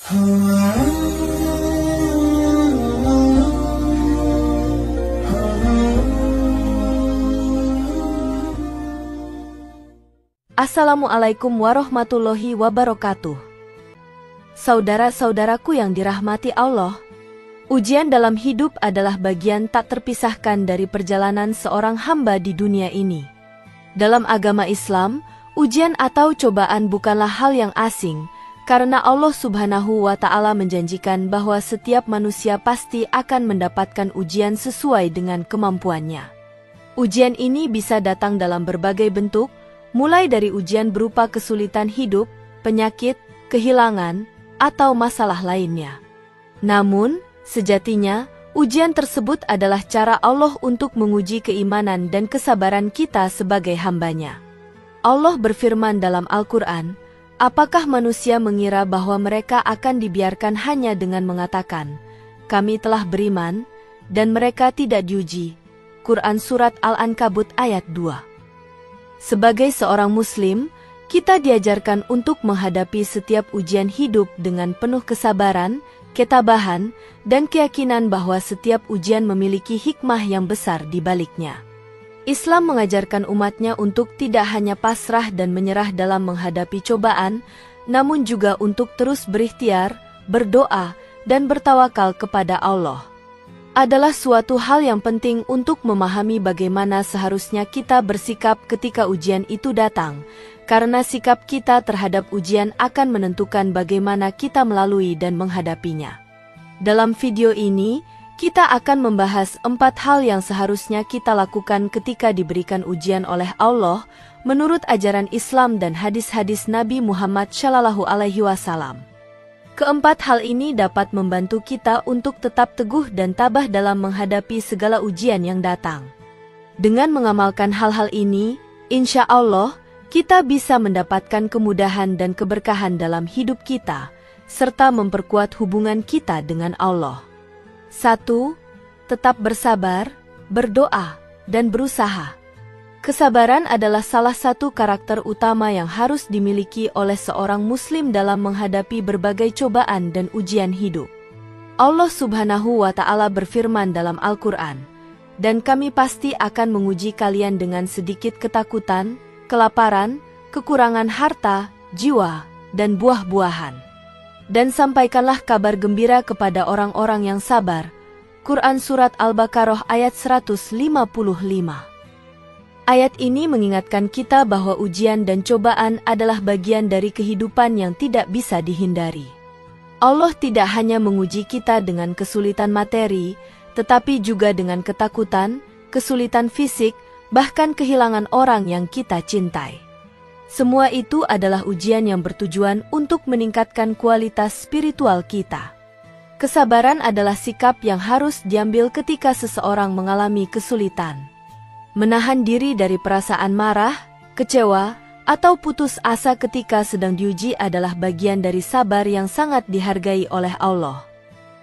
Assalamualaikum warahmatullahi wabarakatuh. Saudara-saudaraku yang dirahmati Allah, ujian dalam hidup adalah bagian tak terpisahkan dari perjalanan seorang hamba di dunia ini. Dalam agama Islam, ujian atau cobaan bukanlah hal yang asing, karena Allah Subhanahu wa Ta'ala menjanjikan bahwa setiap manusia pasti akan mendapatkan ujian sesuai dengan kemampuannya. Ujian ini bisa datang dalam berbagai bentuk, mulai dari ujian berupa kesulitan hidup, penyakit, kehilangan, atau masalah lainnya. Namun, sejatinya, ujian tersebut adalah cara Allah untuk menguji keimanan dan kesabaran kita sebagai hamba-Nya. Allah berfirman dalam Al-Quran, "Apakah manusia mengira bahwa mereka akan dibiarkan hanya dengan mengatakan, 'Kami telah beriman,' dan mereka tidak diuji?" Quran Surat Al-Ankabut ayat 2. Sebagai seorang Muslim, kita diajarkan untuk menghadapi setiap ujian hidup dengan penuh kesabaran, ketabahan, dan keyakinan bahwa setiap ujian memiliki hikmah yang besar di baliknya. Islam mengajarkan umatnya untuk tidak hanya pasrah dan menyerah dalam menghadapi cobaan, namun juga untuk terus berikhtiar, berdoa, dan bertawakal kepada Allah. Adalah suatu hal yang penting untuk memahami bagaimana seharusnya kita bersikap ketika ujian itu datang, karena sikap kita terhadap ujian akan menentukan bagaimana kita melalui dan menghadapinya. Dalam video ini, kita akan membahas 4 hal yang seharusnya kita lakukan ketika diberikan ujian oleh Allah menurut ajaran Islam dan hadis-hadis Nabi Muhammad SAW. Keempat hal ini dapat membantu kita untuk tetap teguh dan tabah dalam menghadapi segala ujian yang datang. Dengan mengamalkan hal-hal ini, insya Allah, kita bisa mendapatkan kemudahan dan keberkahan dalam hidup kita, serta memperkuat hubungan kita dengan Allah. 1. Tetap bersabar, berdoa, dan berusaha. Kesabaran adalah salah satu karakter utama yang harus dimiliki oleh seorang Muslim dalam menghadapi berbagai cobaan dan ujian hidup. Allah Subhanahu wa Ta'ala berfirman dalam Al-Quran, "Dan kami pasti akan menguji kalian dengan sedikit ketakutan, kelaparan, kekurangan harta, jiwa, dan buah-buahan. Dan sampaikanlah kabar gembira kepada orang-orang yang sabar." Quran Surat Al-Baqarah ayat 155. Ayat ini mengingatkan kita bahwa ujian dan cobaan adalah bagian dari kehidupan yang tidak bisa dihindari. Allah tidak hanya menguji kita dengan kesulitan materi, tetapi juga dengan ketakutan, kesulitan fisik, bahkan kehilangan orang yang kita cintai. Semua itu adalah ujian yang bertujuan untuk meningkatkan kualitas spiritual kita. Kesabaran adalah sikap yang harus diambil ketika seseorang mengalami kesulitan. Menahan diri dari perasaan marah, kecewa, atau putus asa ketika sedang diuji adalah bagian dari sabar yang sangat dihargai oleh Allah.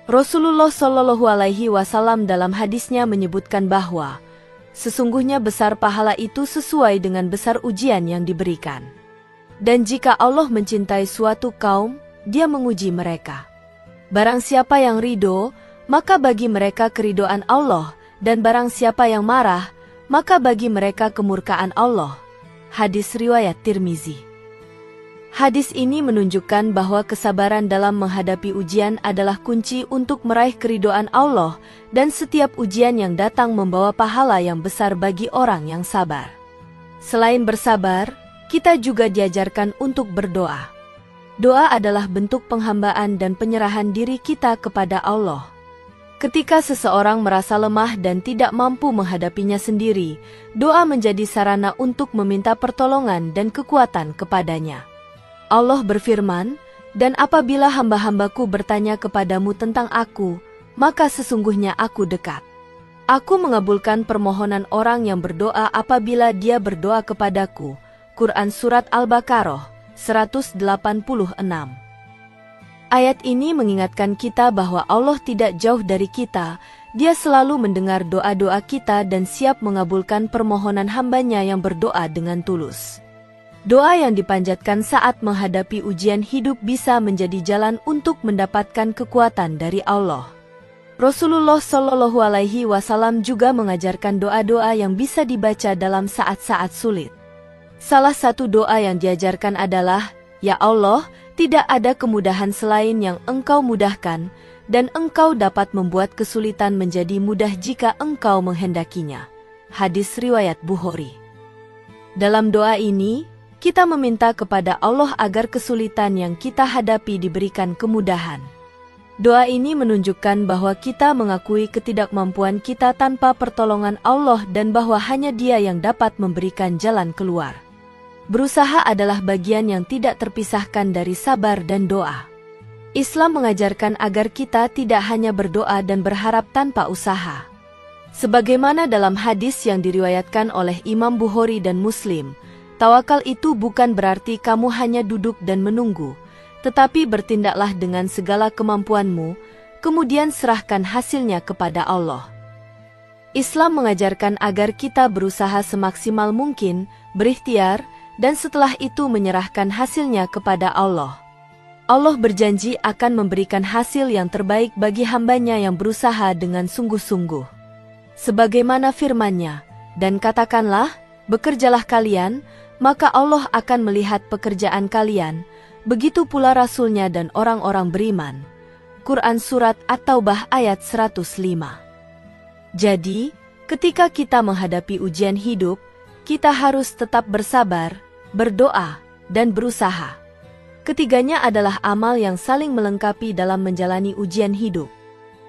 Rasulullah Shallallahu Alaihi Wasallam dalam hadisnya menyebutkan bahwa sesungguhnya besar pahala itu sesuai dengan besar ujian yang diberikan. Dan jika Allah mencintai suatu kaum, Dia menguji mereka. Barang siapa yang ridho, maka bagi mereka keridoan Allah, dan barang siapa yang marah, maka bagi mereka kemurkaan Allah. Hadis riwayat Tirmizi. Hadis ini menunjukkan bahwa kesabaran dalam menghadapi ujian adalah kunci untuk meraih keridoan Allah, dan setiap ujian yang datang membawa pahala yang besar bagi orang yang sabar. Selain bersabar, kita juga diajarkan untuk berdoa. Doa adalah bentuk penghambaan dan penyerahan diri kita kepada Allah. Ketika seseorang merasa lemah dan tidak mampu menghadapinya sendiri, doa menjadi sarana untuk meminta pertolongan dan kekuatan kepadanya. Allah berfirman, "Dan apabila hamba-hambaku bertanya kepadamu tentang aku, maka sesungguhnya aku dekat. Aku mengabulkan permohonan orang yang berdoa apabila dia berdoa kepadaku." Quran Surat Al-Baqarah 186. Ayat ini mengingatkan kita bahwa Allah tidak jauh dari kita. Dia selalu mendengar doa-doa kita dan siap mengabulkan permohonan hamba-Nya yang berdoa dengan tulus. Doa yang dipanjatkan saat menghadapi ujian hidup bisa menjadi jalan untuk mendapatkan kekuatan dari Allah. Rasulullah Shallallahu Alaihi Wasallam juga mengajarkan doa-doa yang bisa dibaca dalam saat-saat sulit. Salah satu doa yang diajarkan adalah, "Ya Allah, tidak ada kemudahan selain yang Engkau mudahkan, dan Engkau dapat membuat kesulitan menjadi mudah jika Engkau menghendakinya." Hadis riwayat Bukhari. Dalam doa ini, kita meminta kepada Allah agar kesulitan yang kita hadapi diberikan kemudahan. Doa ini menunjukkan bahwa kita mengakui ketidakmampuan kita tanpa pertolongan Allah dan bahwa hanya Dia yang dapat memberikan jalan keluar. Berusaha adalah bagian yang tidak terpisahkan dari sabar dan doa. Islam mengajarkan agar kita tidak hanya berdoa dan berharap tanpa usaha. Sebagaimana dalam hadis yang diriwayatkan oleh Imam Bukhari dan Muslim, tawakal itu bukan berarti kamu hanya duduk dan menunggu, tetapi bertindaklah dengan segala kemampuanmu, kemudian serahkan hasilnya kepada Allah. Islam mengajarkan agar kita berusaha semaksimal mungkin, berikhtiar, dan setelah itu menyerahkan hasilnya kepada Allah. Allah berjanji akan memberikan hasil yang terbaik bagi hambanya yang berusaha dengan sungguh-sungguh. Sebagaimana firman-Nya, "Dan katakanlah, bekerjalah kalian, maka Allah akan melihat pekerjaan kalian, begitu pula Rasul-Nya dan orang-orang beriman." Quran Surat At-Taubah ayat 105. Jadi, ketika kita menghadapi ujian hidup, kita harus tetap bersabar, berdoa, dan berusaha. Ketiganya adalah amal yang saling melengkapi dalam menjalani ujian hidup.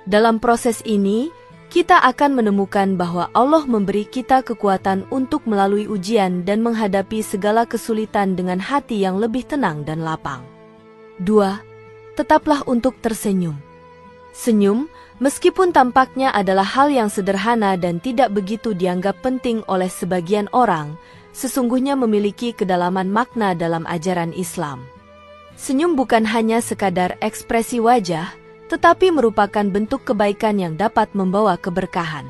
Dalam proses ini, kita akan menemukan bahwa Allah memberi kita kekuatan untuk melalui ujian dan menghadapi segala kesulitan dengan hati yang lebih tenang dan lapang. 2. Tetaplah untuk tersenyum. Senyum, meskipun tampaknya adalah hal yang sederhana dan tidak begitu dianggap penting oleh sebagian orang, sesungguhnya memiliki kedalaman makna dalam ajaran Islam. Senyum bukan hanya sekadar ekspresi wajah, tetapi merupakan bentuk kebaikan yang dapat membawa keberkahan.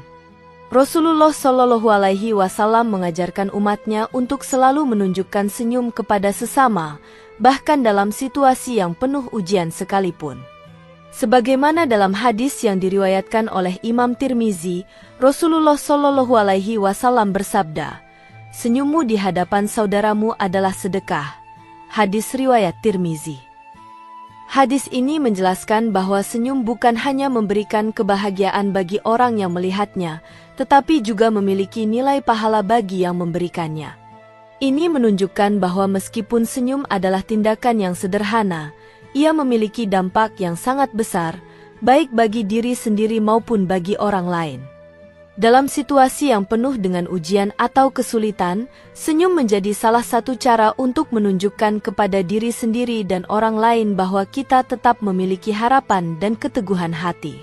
Rasulullah Shallallahu Alaihi Wasallam mengajarkan umatnya untuk selalu menunjukkan senyum kepada sesama, bahkan dalam situasi yang penuh ujian sekalipun. Sebagaimana dalam hadis yang diriwayatkan oleh Imam Tirmizi, Rasulullah Shallallahu Alaihi Wasallam bersabda, "Senyummu di hadapan saudaramu adalah sedekah." Hadis riwayat Tirmizi. Hadis ini menjelaskan bahwa senyum bukan hanya memberikan kebahagiaan bagi orang yang melihatnya, tetapi juga memiliki nilai pahala bagi yang memberikannya. Ini menunjukkan bahwa meskipun senyum adalah tindakan yang sederhana, ia memiliki dampak yang sangat besar, baik bagi diri sendiri maupun bagi orang lain. Dalam situasi yang penuh dengan ujian atau kesulitan, senyum menjadi salah satu cara untuk menunjukkan kepada diri sendiri dan orang lain bahwa kita tetap memiliki harapan dan keteguhan hati.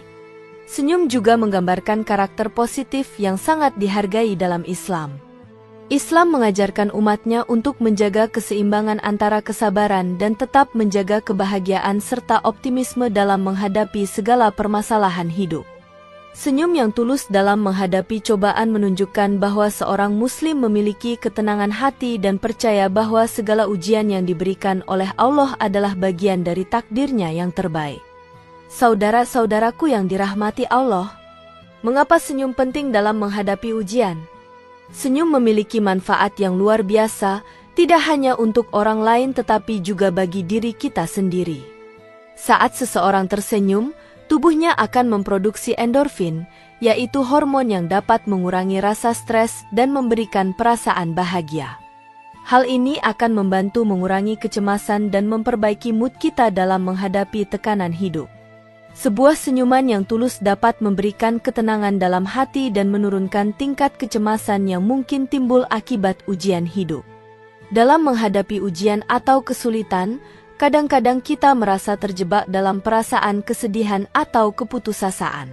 Senyum juga menggambarkan karakter positif yang sangat dihargai dalam Islam. Islam mengajarkan umatnya untuk menjaga keseimbangan antara kesabaran dan tetap menjaga kebahagiaan serta optimisme dalam menghadapi segala permasalahan hidup. Senyum yang tulus dalam menghadapi cobaan menunjukkan bahwa seorang muslim memiliki ketenangan hati dan percaya bahwa segala ujian yang diberikan oleh Allah adalah bagian dari takdirnya yang terbaik. Saudara-saudaraku yang dirahmati Allah, mengapa senyum penting dalam menghadapi ujian? Senyum memiliki manfaat yang luar biasa, tidak hanya untuk orang lain tetapi juga bagi diri kita sendiri. Saat seseorang tersenyum, tubuhnya akan memproduksi endorfin, yaitu hormon yang dapat mengurangi rasa stres dan memberikan perasaan bahagia. Hal ini akan membantu mengurangi kecemasan dan memperbaiki mood kita dalam menghadapi tekanan hidup. Sebuah senyuman yang tulus dapat memberikan ketenangan dalam hati dan menurunkan tingkat kecemasan yang mungkin timbul akibat ujian hidup. Dalam menghadapi ujian atau kesulitan, kadang-kadang kita merasa terjebak dalam perasaan kesedihan atau keputusasaan.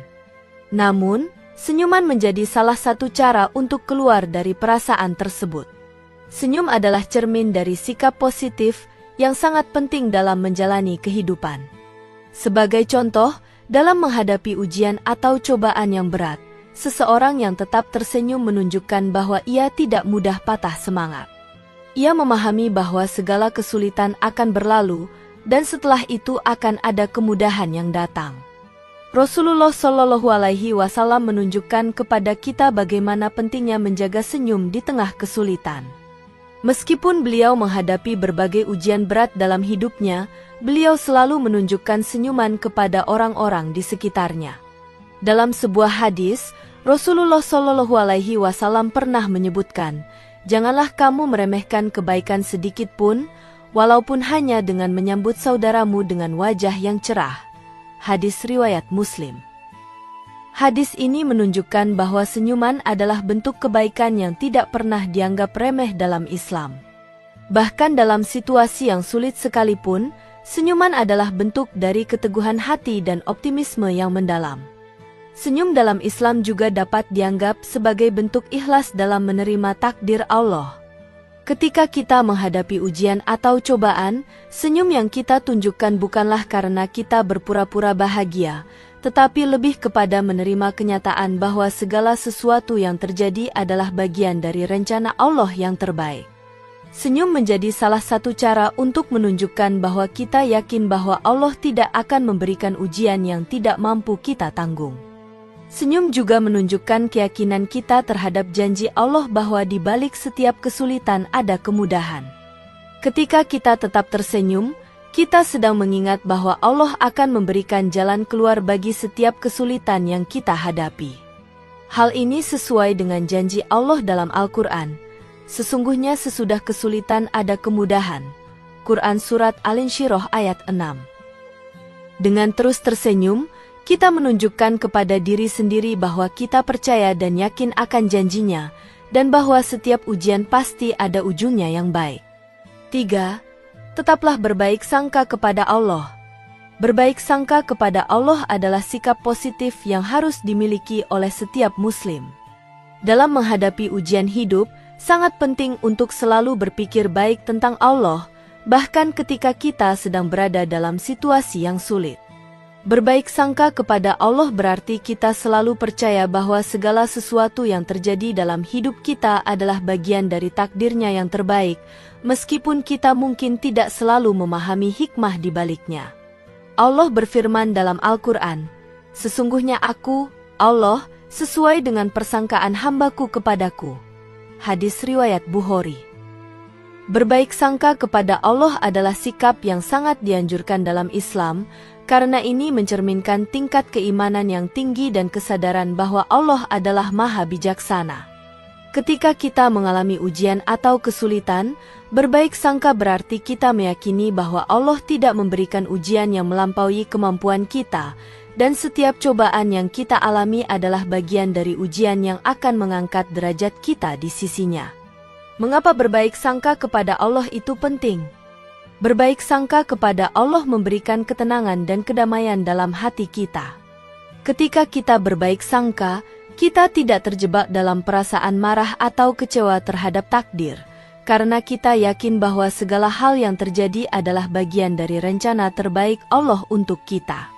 Namun, senyuman menjadi salah satu cara untuk keluar dari perasaan tersebut. Senyum adalah cermin dari sikap positif yang sangat penting dalam menjalani kehidupan. Sebagai contoh, dalam menghadapi ujian atau cobaan yang berat, seseorang yang tetap tersenyum menunjukkan bahwa ia tidak mudah patah semangat. Ia memahami bahwa segala kesulitan akan berlalu, dan setelah itu akan ada kemudahan yang datang. Rasulullah Shallallahu Alaihi Wasallam menunjukkan kepada kita bagaimana pentingnya menjaga senyum di tengah kesulitan. Meskipun beliau menghadapi berbagai ujian berat dalam hidupnya, beliau selalu menunjukkan senyuman kepada orang-orang di sekitarnya. Dalam sebuah hadis, Rasulullah Shallallahu Alaihi Wasallam pernah menyebutkan, "Janganlah kamu meremehkan kebaikan sedikit pun, walaupun hanya dengan menyambut saudaramu dengan wajah yang cerah." Hadis riwayat Muslim. Hadis ini menunjukkan bahwa senyuman adalah bentuk kebaikan yang tidak pernah dianggap remeh dalam Islam. Bahkan dalam situasi yang sulit sekalipun, senyuman adalah bentuk dari keteguhan hati dan optimisme yang mendalam. Senyum dalam Islam juga dapat dianggap sebagai bentuk ikhlas dalam menerima takdir Allah. Ketika kita menghadapi ujian atau cobaan, senyum yang kita tunjukkan bukanlah karena kita berpura-pura bahagia, tetapi lebih kepada menerima kenyataan bahwa segala sesuatu yang terjadi adalah bagian dari rencana Allah yang terbaik. Senyum menjadi salah satu cara untuk menunjukkan bahwa kita yakin bahwa Allah tidak akan memberikan ujian yang tidak mampu kita tanggung. Senyum juga menunjukkan keyakinan kita terhadap janji Allah bahwa di balik setiap kesulitan ada kemudahan. Ketika kita tetap tersenyum, kita sedang mengingat bahwa Allah akan memberikan jalan keluar bagi setiap kesulitan yang kita hadapi. Hal ini sesuai dengan janji Allah dalam Al-Quran. Sesungguhnya sesudah kesulitan ada kemudahan. Quran Surat Al-Insyirah ayat 6. Dengan terus tersenyum, kita menunjukkan kepada diri sendiri bahwa kita percaya dan yakin akan janjinya, dan bahwa setiap ujian pasti ada ujungnya yang baik. 3. Tetaplah berbaik sangka kepada Allah. Berbaik sangka kepada Allah adalah sikap positif yang harus dimiliki oleh setiap muslim. Dalam menghadapi ujian hidup, sangat penting untuk selalu berpikir baik tentang Allah, bahkan ketika kita sedang berada dalam situasi yang sulit. Berbaik sangka kepada Allah berarti kita selalu percaya bahwa segala sesuatu yang terjadi dalam hidup kita adalah bagian dari takdirnya yang terbaik, meskipun kita mungkin tidak selalu memahami hikmah di baliknya. Allah berfirman dalam Al-Quran, "Sesungguhnya aku, Allah, sesuai dengan persangkaan hambaku kepadaku." Hadis riwayat Bukhari. Berbaik sangka kepada Allah adalah sikap yang sangat dianjurkan dalam Islam, karena ini mencerminkan tingkat keimanan yang tinggi dan kesadaran bahwa Allah adalah Maha Bijaksana. Ketika kita mengalami ujian atau kesulitan, berbaik sangka berarti kita meyakini bahwa Allah tidak memberikan ujian yang melampaui kemampuan kita, dan setiap cobaan yang kita alami adalah bagian dari ujian yang akan mengangkat derajat kita di sisinya. Mengapa berbaik sangka kepada Allah itu penting? Berbaik sangka kepada Allah memberikan ketenangan dan kedamaian dalam hati kita. Ketika kita berbaik sangka, kita tidak terjebak dalam perasaan marah atau kecewa terhadap takdir, karena kita yakin bahwa segala hal yang terjadi adalah bagian dari rencana terbaik Allah untuk kita.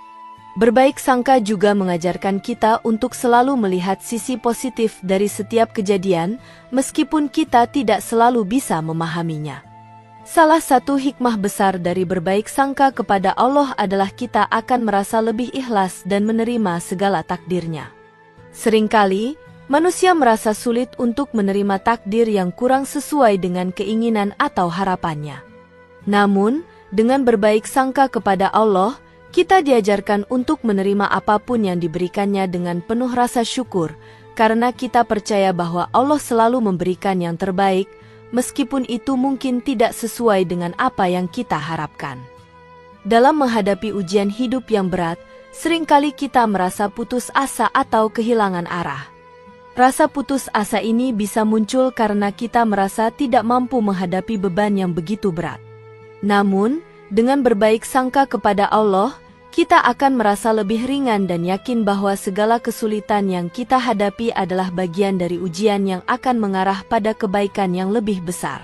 Berbaik sangka juga mengajarkan kita untuk selalu melihat sisi positif dari setiap kejadian, meskipun kita tidak selalu bisa memahaminya. Salah satu hikmah besar dari berbaik sangka kepada Allah adalah kita akan merasa lebih ikhlas dan menerima segala takdirnya. Seringkali, manusia merasa sulit untuk menerima takdir yang kurang sesuai dengan keinginan atau harapannya. Namun, dengan berbaik sangka kepada Allah, kita diajarkan untuk menerima apapun yang diberikannya dengan penuh rasa syukur, karena kita percaya bahwa Allah selalu memberikan yang terbaik, meskipun itu mungkin tidak sesuai dengan apa yang kita harapkan. Dalam menghadapi ujian hidup yang berat, seringkali kita merasa putus asa atau kehilangan arah. Rasa putus asa ini bisa muncul karena kita merasa tidak mampu menghadapi beban yang begitu berat. Namun, dengan berbaik sangka kepada Allah, kita akan merasa lebih ringan dan yakin bahwa segala kesulitan yang kita hadapi adalah bagian dari ujian yang akan mengarah pada kebaikan yang lebih besar.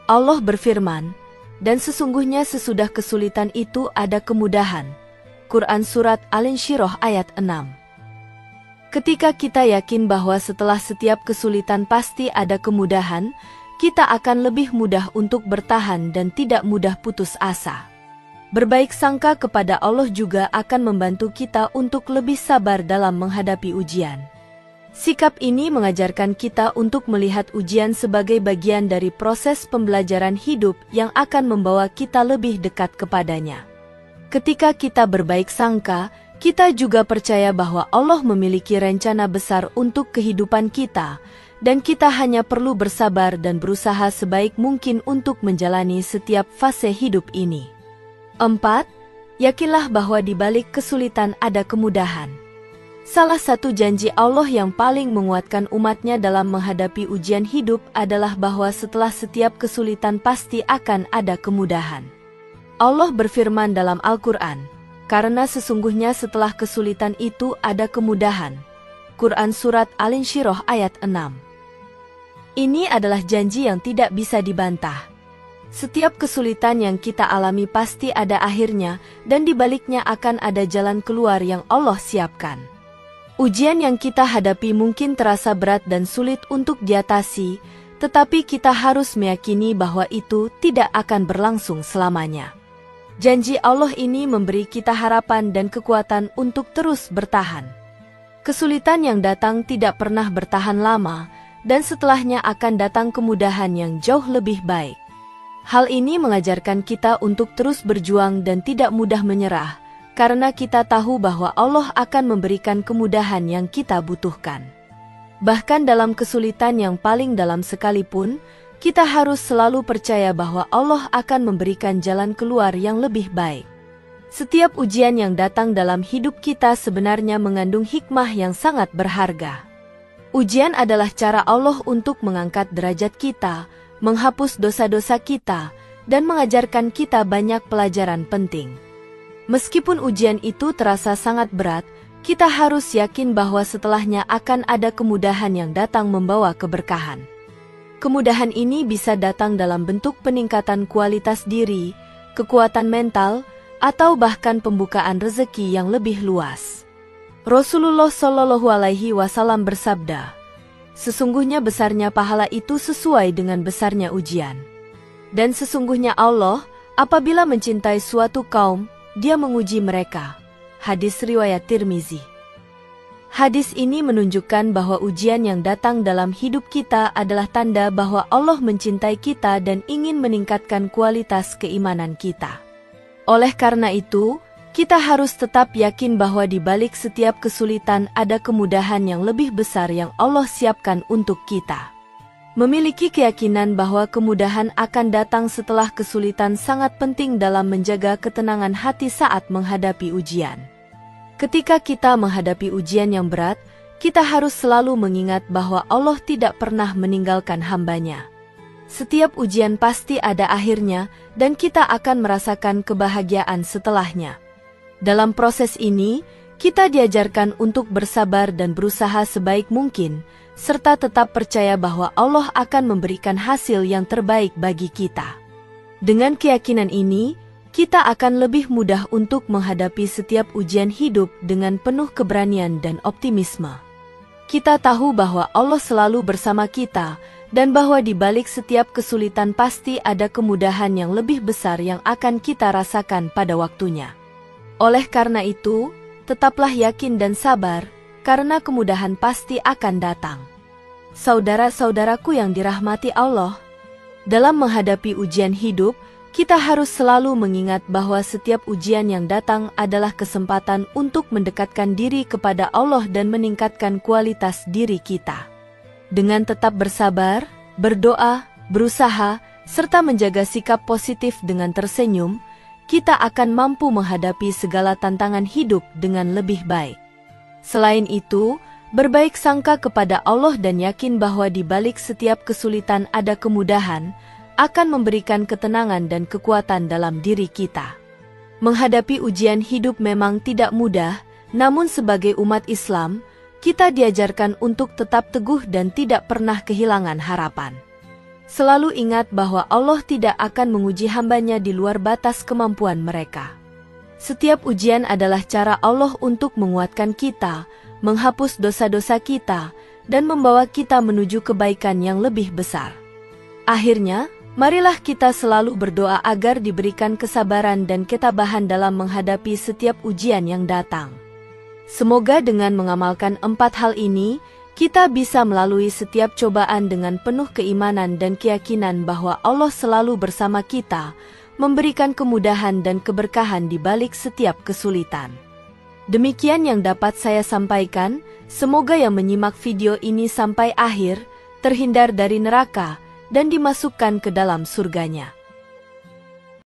Allah berfirman, "Dan sesungguhnya sesudah kesulitan itu ada kemudahan." Quran Surat Al-Insyirah ayat 6. Ketika kita yakin bahwa setelah setiap kesulitan pasti ada kemudahan, kita akan lebih mudah untuk bertahan dan tidak mudah putus asa. Berbaik sangka kepada Allah juga akan membantu kita untuk lebih sabar dalam menghadapi ujian. Sikap ini mengajarkan kita untuk melihat ujian sebagai bagian dari proses pembelajaran hidup yang akan membawa kita lebih dekat kepadanya. Ketika kita berbaik sangka, kita juga percaya bahwa Allah memiliki rencana besar untuk kehidupan kita, dan kita hanya perlu bersabar dan berusaha sebaik mungkin untuk menjalani setiap fase hidup ini. 4. Yakinlah bahwa di balik kesulitan ada kemudahan. Salah satu janji Allah yang paling menguatkan umatnya dalam menghadapi ujian hidup adalah bahwa setelah setiap kesulitan pasti akan ada kemudahan. Allah berfirman dalam Al-Quran, "Karena sesungguhnya setelah kesulitan itu ada kemudahan." Quran Surat Al-Insyirah ayat 6. Ini adalah janji yang tidak bisa dibantah. Setiap kesulitan yang kita alami pasti ada akhirnya, dan di baliknya akan ada jalan keluar yang Allah siapkan. Ujian yang kita hadapi mungkin terasa berat dan sulit untuk diatasi, tetapi kita harus meyakini bahwa itu tidak akan berlangsung selamanya. Janji Allah ini memberi kita harapan dan kekuatan untuk terus bertahan. Kesulitan yang datang tidak pernah bertahan lama, dan setelahnya akan datang kemudahan yang jauh lebih baik. Hal ini mengajarkan kita untuk terus berjuang dan tidak mudah menyerah, karena kita tahu bahwa Allah akan memberikan kemudahan yang kita butuhkan. Bahkan dalam kesulitan yang paling dalam sekalipun, kita harus selalu percaya bahwa Allah akan memberikan jalan keluar yang lebih baik. Setiap ujian yang datang dalam hidup kita sebenarnya mengandung hikmah yang sangat berharga. Ujian adalah cara Allah untuk mengangkat derajat kita, menghapus dosa-dosa kita, dan mengajarkan kita banyak pelajaran penting. Meskipun ujian itu terasa sangat berat, kita harus yakin bahwa setelahnya akan ada kemudahan yang datang membawa keberkahan. Kemudahan ini bisa datang dalam bentuk peningkatan kualitas diri, kekuatan mental, atau bahkan pembukaan rezeki yang lebih luas. Rasulullah Shallallahu Alaihi Wasallam bersabda, "Sesungguhnya besarnya pahala itu sesuai dengan besarnya ujian. Dan sesungguhnya Allah, apabila mencintai suatu kaum, Dia menguji mereka." Hadis riwayat Tirmizi. Hadis ini menunjukkan bahwa ujian yang datang dalam hidup kita adalah tanda bahwa Allah mencintai kita dan ingin meningkatkan kualitas keimanan kita. Oleh karena itu, kita harus tetap yakin bahwa di balik setiap kesulitan ada kemudahan yang lebih besar yang Allah siapkan untuk kita. Memiliki keyakinan bahwa kemudahan akan datang setelah kesulitan sangat penting dalam menjaga ketenangan hati saat menghadapi ujian. Ketika kita menghadapi ujian yang berat, kita harus selalu mengingat bahwa Allah tidak pernah meninggalkan hamba-Nya. Setiap ujian pasti ada akhirnya, dan kita akan merasakan kebahagiaan setelahnya. Dalam proses ini, kita diajarkan untuk bersabar dan berusaha sebaik mungkin, serta tetap percaya bahwa Allah akan memberikan hasil yang terbaik bagi kita. Dengan keyakinan ini, kita akan lebih mudah untuk menghadapi setiap ujian hidup dengan penuh keberanian dan optimisme. Kita tahu bahwa Allah selalu bersama kita, dan bahwa di balik setiap kesulitan pasti ada kemudahan yang lebih besar yang akan kita rasakan pada waktunya. Oleh karena itu, tetaplah yakin dan sabar, karena kemudahan pasti akan datang. Saudara-saudaraku yang dirahmati Allah, dalam menghadapi ujian hidup, kita harus selalu mengingat bahwa setiap ujian yang datang adalah kesempatan untuk mendekatkan diri kepada Allah dan meningkatkan kualitas diri kita. Dengan tetap bersabar, berdoa, berusaha, serta menjaga sikap positif dengan tersenyum, kita akan mampu menghadapi segala tantangan hidup dengan lebih baik. Selain itu, berbaik sangka kepada Allah dan yakin bahwa di balik setiap kesulitan ada kemudahan, akan memberikan ketenangan dan kekuatan dalam diri kita. Menghadapi ujian hidup memang tidak mudah, namun sebagai umat Islam, kita diajarkan untuk tetap teguh dan tidak pernah kehilangan harapan. Selalu ingat bahwa Allah tidak akan menguji hamba-Nya di luar batas kemampuan mereka. Setiap ujian adalah cara Allah untuk menguatkan kita, menghapus dosa-dosa kita, dan membawa kita menuju kebaikan yang lebih besar. Akhirnya, marilah kita selalu berdoa agar diberikan kesabaran dan ketabahan dalam menghadapi setiap ujian yang datang. Semoga dengan mengamalkan 4 hal ini, kita bisa melalui setiap cobaan dengan penuh keimanan dan keyakinan bahwa Allah selalu bersama kita, memberikan kemudahan dan keberkahan di balik setiap kesulitan. Demikian yang dapat saya sampaikan, semoga yang menyimak video ini sampai akhir, terhindar dari neraka, dan dimasukkan ke dalam surganya.